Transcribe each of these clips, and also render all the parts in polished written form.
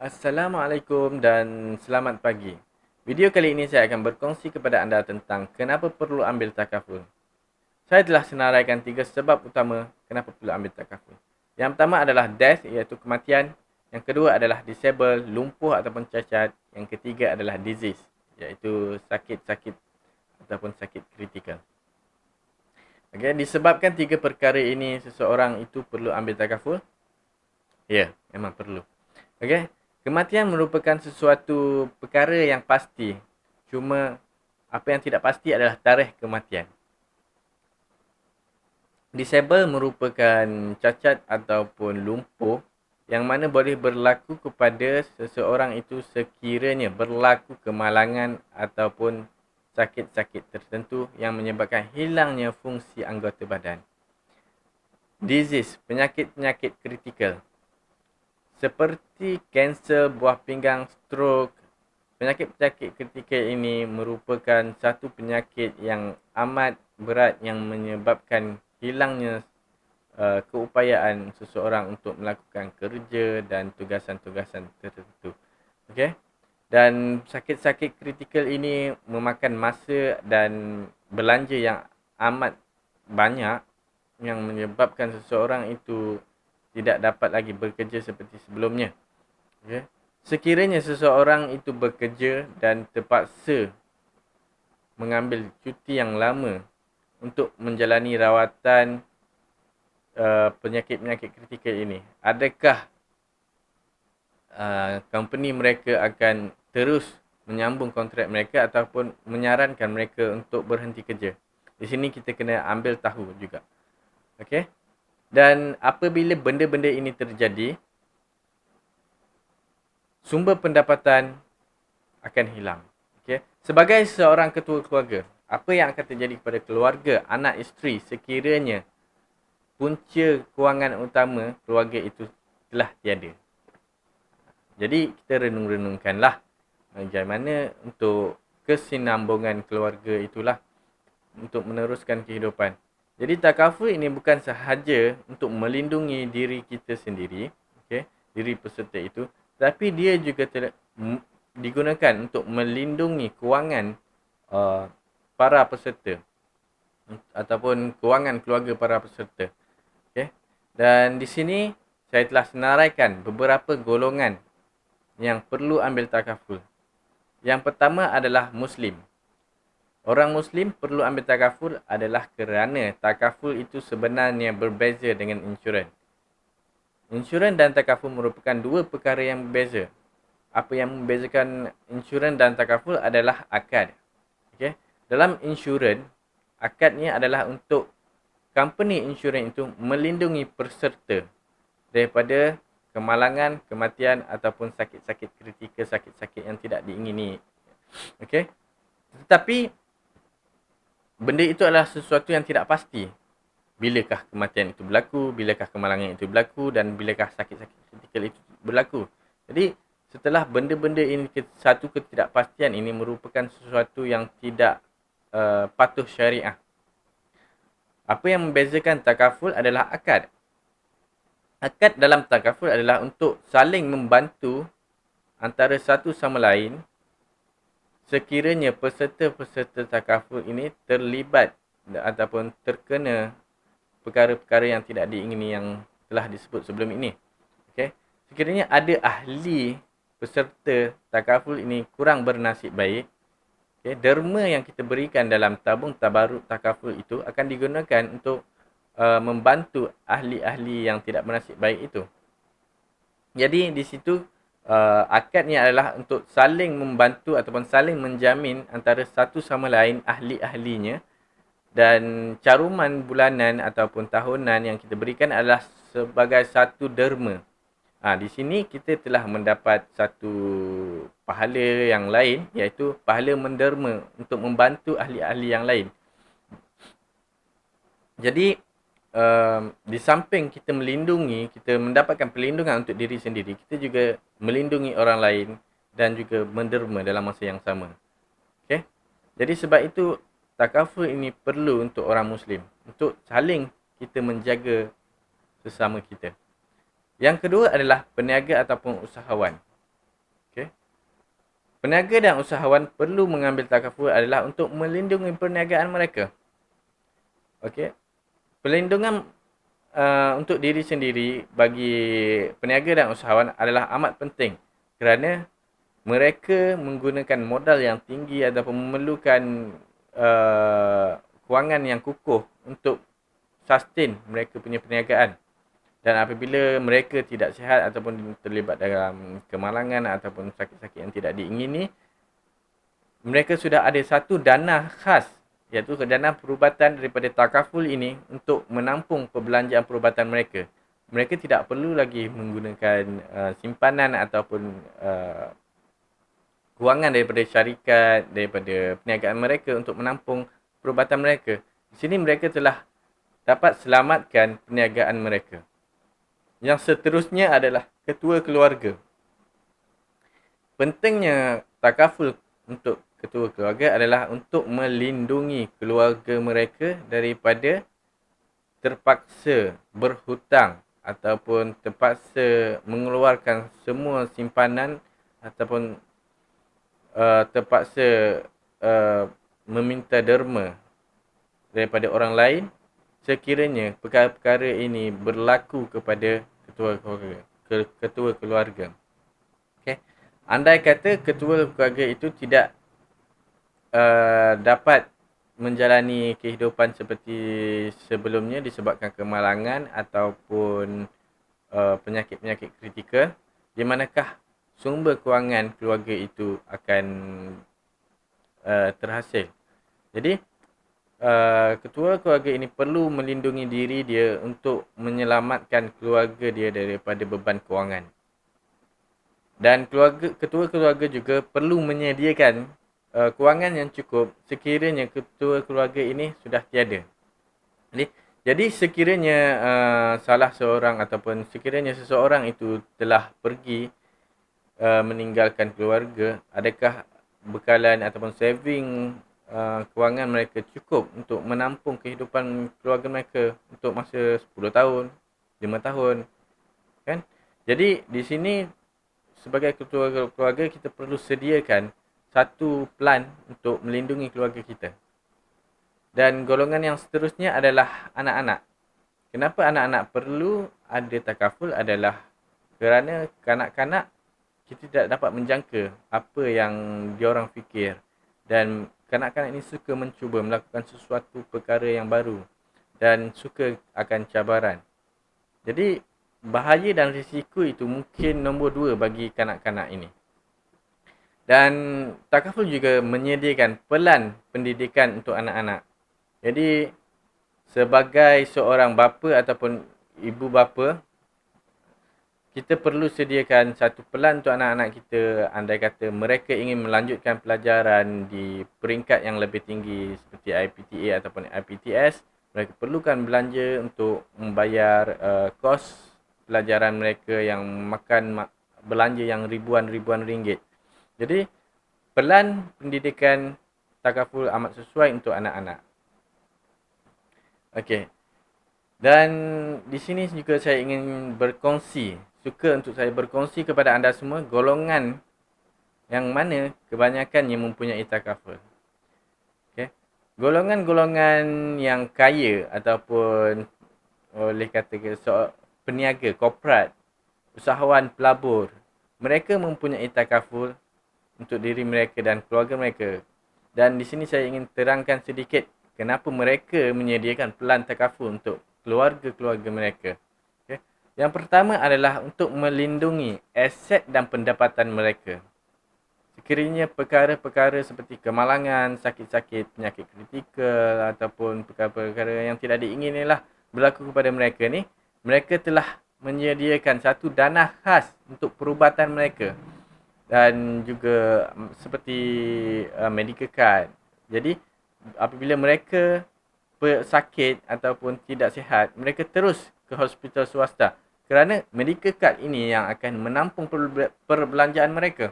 Assalamualaikum dan selamat pagi. Video kali ini saya akan berkongsi kepada anda tentang kenapa perlu ambil takaful. Saya telah senaraikan 3 sebab utama kenapa perlu ambil takaful. Yang pertama adalah death, iaitu kematian. Yang kedua adalah disable, lumpuh ataupun cacat. Yang ketiga adalah disease, iaitu sakit-sakit ataupun sakit kritikal. Okay, disebabkan 3 perkara ini seseorang itu perlu ambil takaful? Ya, memang perlu. Okey, kematian merupakan sesuatu perkara yang pasti. Cuma apa yang tidak pasti adalah tarikh kematian. Disable merupakan cacat ataupun lumpuh yang mana boleh berlaku kepada seseorang itu sekiranya berlaku kemalangan ataupun sakit-sakit tertentu yang menyebabkan hilangnya fungsi anggota badan. Disease, penyakit-penyakit kritikal. Seperti kanser buah pinggang, stroke, penyakit-penyakit kritikal ini merupakan satu penyakit yang amat berat yang menyebabkan hilangnya keupayaan seseorang untuk melakukan kerja dan tugasan-tugasan tertentu. Okey? Dan sakit-sakit kritikal ini memakan masa dan belanja yang amat banyak yang menyebabkan seseorang itu tidak dapat lagi bekerja seperti sebelumnya. Okay. Sekiranya seseorang itu bekerja dan terpaksa mengambil cuti yang lama untuk menjalani rawatan penyakit-penyakit kritikal ini, adakah company mereka akan terus menyambung kontrak mereka ataupun menyarankan mereka untuk berhenti kerja? Di sini kita kena ambil tahu juga. Okey. Dan apabila benda-benda ini terjadi, sumber pendapatan akan hilang. Okay? Sebagai seorang ketua keluarga, apa yang akan terjadi kepada keluarga, anak isteri sekiranya punca kewangan utama keluarga itu telah tiada? Jadi kita renung-renungkanlah bagaimana untuk kesinambungan keluarga itulah untuk meneruskan kehidupan. Jadi takaful ini bukan sahaja untuk melindungi diri kita sendiri, okay, diri peserta itu, tapi dia juga digunakan untuk melindungi kewangan para peserta ataupun kewangan keluarga para peserta. Okay. Dan di sini saya telah senaraikan beberapa golongan yang perlu ambil takaful. Yang pertama adalah Muslim. Orang Muslim perlu ambil takaful adalah kerana takaful itu sebenarnya berbeza dengan insurans. Insurans dan takaful merupakan dua perkara yang berbeza. Apa yang membezakan insurans dan takaful adalah akad. Okay? Dalam insurans, akadnya adalah untuk company insurans itu melindungi peserta daripada kemalangan, kematian ataupun sakit-sakit kritikal, sakit-sakit yang tidak diingini. Okay? Tetapi benda itu adalah sesuatu yang tidak pasti. Bilakah kematian itu berlaku, bilakah kemalangan itu berlaku dan bilakah sakit-sakit kritikal itu berlaku. Jadi setelah benda-benda ini, satu ketidakpastian ini merupakan sesuatu yang tidak patuh syariah. Apa yang membezakan takaful adalah akad. Akad dalam takaful adalah untuk saling membantu antara satu sama lain sekiranya peserta-peserta takaful ini terlibat ataupun terkena perkara-perkara yang tidak diingini yang telah disebut sebelum ini. Okay. Sekiranya ada ahli peserta takaful ini kurang bernasib baik, okay, derma yang kita berikan dalam tabung tabaruk takaful itu akan digunakan untuk membantu ahli-ahli yang tidak bernasib baik itu. Jadi di situ akadnya adalah untuk saling membantu ataupun saling menjamin antara satu sama lain ahli-ahlinya, dan caruman bulanan ataupun tahunan yang kita berikan adalah sebagai satu derma. Di sini kita telah mendapat satu pahala yang lain, iaitu pahala menderma untuk membantu ahli-ahli yang lain. Jadi di samping kita melindungi, kita mendapatkan perlindungan untuk diri sendiri, kita juga melindungi orang lain dan juga menderma dalam masa yang sama. Okay? Jadi sebab itu takaful ini perlu untuk orang Muslim, untuk saling kita menjaga sesama kita. Yang kedua adalah peniaga ataupun usahawan. Okey. Peniaga dan usahawan perlu mengambil takaful adalah untuk melindungi perniagaan mereka. Okey. Perlindungan untuk diri sendiri bagi peniaga dan usahawan adalah amat penting kerana mereka menggunakan modal yang tinggi ataupun memerlukan kewangan yang kukuh untuk sustain mereka punya perniagaan. Dan apabila mereka tidak sihat ataupun terlibat dalam kemalangan ataupun sakit-sakit yang tidak diingini, mereka sudah ada satu dana khas, iaitu dana perubatan daripada takaful ini untuk menampung perbelanjaan perubatan mereka. Mereka tidak perlu lagi menggunakan simpanan ataupun kewangan daripada syarikat, daripada perniagaan mereka untuk menampung perubatan mereka. Di sini mereka telah dapat selamatkan perniagaan mereka. Yang seterusnya adalah ketua keluarga. Pentingnya takaful untuk ketua keluarga adalah untuk melindungi keluarga mereka daripada terpaksa berhutang ataupun terpaksa mengeluarkan semua simpanan ataupun terpaksa meminta derma daripada orang lain sekiranya perkara-perkara ini berlaku kepada ketua keluarga. Okay. Andai kata ketua keluarga itu tidak dapat menjalani kehidupan seperti sebelumnya disebabkan kemalangan ataupun penyakit-penyakit kritikal, di manakah sumber kewangan keluarga itu akan terhasil. Jadi ketua keluarga ini perlu melindungi diri dia untuk menyelamatkan keluarga dia daripada beban kewangan. Dan ketua keluarga juga perlu menyediakan kewangan yang cukup sekiranya ketua keluarga ini sudah tiada. Jadi sekiranya salah seorang ataupun sekiranya seseorang itu telah pergi meninggalkan keluarga, adakah bekalan ataupun saving kewangan mereka cukup untuk menampung kehidupan keluarga mereka untuk masa 10 tahun, 5 tahun, kan? Jadi di sini sebagai ketua keluarga kita perlu sediakan satu plan untuk melindungi keluarga kita. Dan golongan yang seterusnya adalah anak-anak. Kenapa anak-anak perlu ada takaful adalah kerana kanak-kanak kita tidak dapat menjangka apa yang diorang fikir. Dan kanak-kanak ini suka mencuba melakukan sesuatu perkara yang baru dan suka akan cabaran. Jadi bahaya dan risiko itu mungkin nombor 2 bagi kanak-kanak ini. Dan takaful juga menyediakan pelan pendidikan untuk anak-anak. Jadi sebagai seorang bapa ataupun ibu bapa, kita perlu sediakan satu pelan untuk anak-anak kita andai kata mereka ingin melanjutkan pelajaran di peringkat yang lebih tinggi seperti IPTA ataupun IPTS. Mereka perlukan belanja untuk membayar kos pelajaran mereka yang makan belanja yang ribuan-ribuan ringgit. Jadi pelan pendidikan takaful amat sesuai untuk anak-anak. Okey. Dan di sini juga saya ingin suka untuk saya berkongsi kepada anda semua golongan yang mana kebanyakannya mempunyai takaful. Okay. Golongan-golongan yang kaya ataupun boleh kata peniaga, korporat, usahawan pelabur, mereka mempunyai takaful untuk diri mereka dan keluarga mereka. Dan di sini saya ingin terangkan sedikit kenapa mereka menyediakan pelan takaful untuk keluarga-keluarga mereka. Okay. Yang pertama adalah untuk melindungi aset dan pendapatan mereka. Sekiranya perkara-perkara seperti kemalangan, sakit-sakit, penyakit kritikal ataupun perkara-perkara yang tidak diinginilah berlaku kepada mereka ni, mereka telah menyediakan satu dana khas untuk perubatan mereka. Dan juga seperti medical card. Jadi apabila mereka sakit ataupun tidak sihat, mereka terus ke hospital swasta. Kerana medical card ini yang akan menampung perbelanjaan mereka.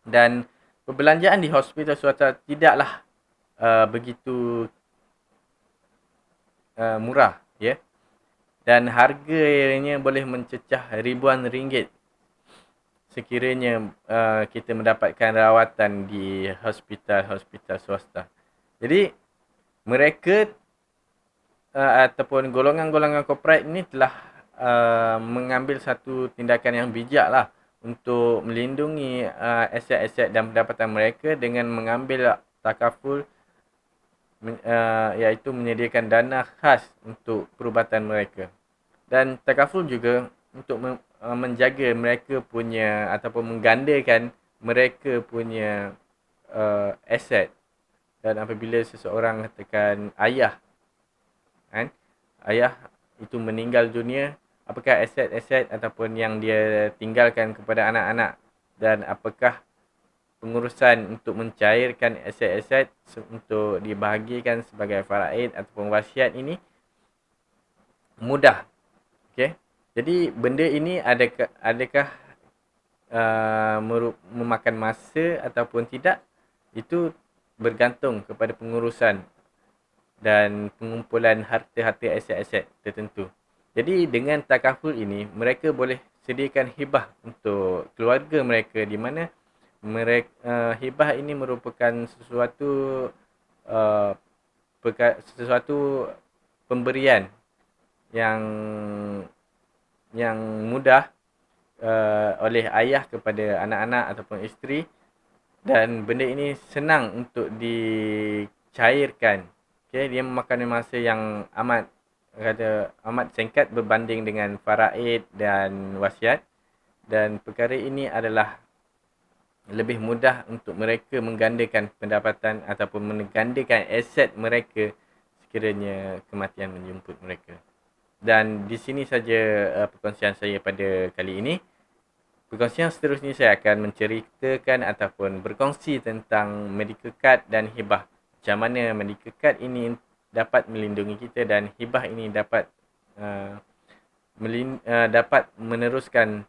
Dan perbelanjaan di hospital swasta tidaklah begitu murah, ya. Dan harganya boleh mencecah ribuan ringgit. sekiranya kita mendapatkan rawatan di hospital swasta. Jadi mereka ataupun golongan-golongan korporat ini telah mengambil satu tindakan yang bijak lah untuk melindungi aset-aset dan pendapatan mereka dengan mengambil takaful, iaitu menyediakan dana khas untuk perubatan mereka. Dan takaful juga untuk menjaga mereka punya ataupun menggandakan mereka punya aset. Dan apabila seseorang katakan ayah, kan, ayah itu meninggal dunia, apakah aset-aset ataupun yang dia tinggalkan kepada anak-anak, dan apakah pengurusan untuk mencairkan aset-aset untuk dibahagikan sebagai faraid ataupun wasiat ini mudah. Okey. Jadi benda ini adakah memakan masa ataupun tidak, itu bergantung kepada pengurusan dan pengumpulan harta-harta aset-aset tertentu. Jadi dengan takaful ini, mereka boleh sediakan hibah untuk keluarga mereka, di mana hibah ini merupakan sesuatu pemberian yang mudah oleh ayah kepada anak-anak ataupun isteri, dan benda ini senang untuk dicairkan. Okay, dia memakan masa yang amat singkat berbanding dengan faraid dan wasiat, dan perkara ini adalah lebih mudah untuk mereka menggandakan pendapatan ataupun menggandakan aset mereka sekiranya kematian menjemput mereka. Dan di sini saja perkongsian saya pada kali ini. Perkongsian seterusnya saya akan menceritakan ataupun berkongsi tentang medical card dan hibah. Macam mana medical card ini dapat melindungi kita dan hibah ini dapat dapat meneruskan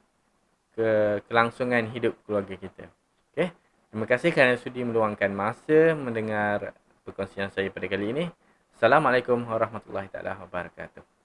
kelangsungan hidup keluarga kita. Okay? Terima kasih kerana sudi meluangkan masa mendengar perkongsian saya pada kali ini. Assalamualaikum warahmatullahi wabarakatuh.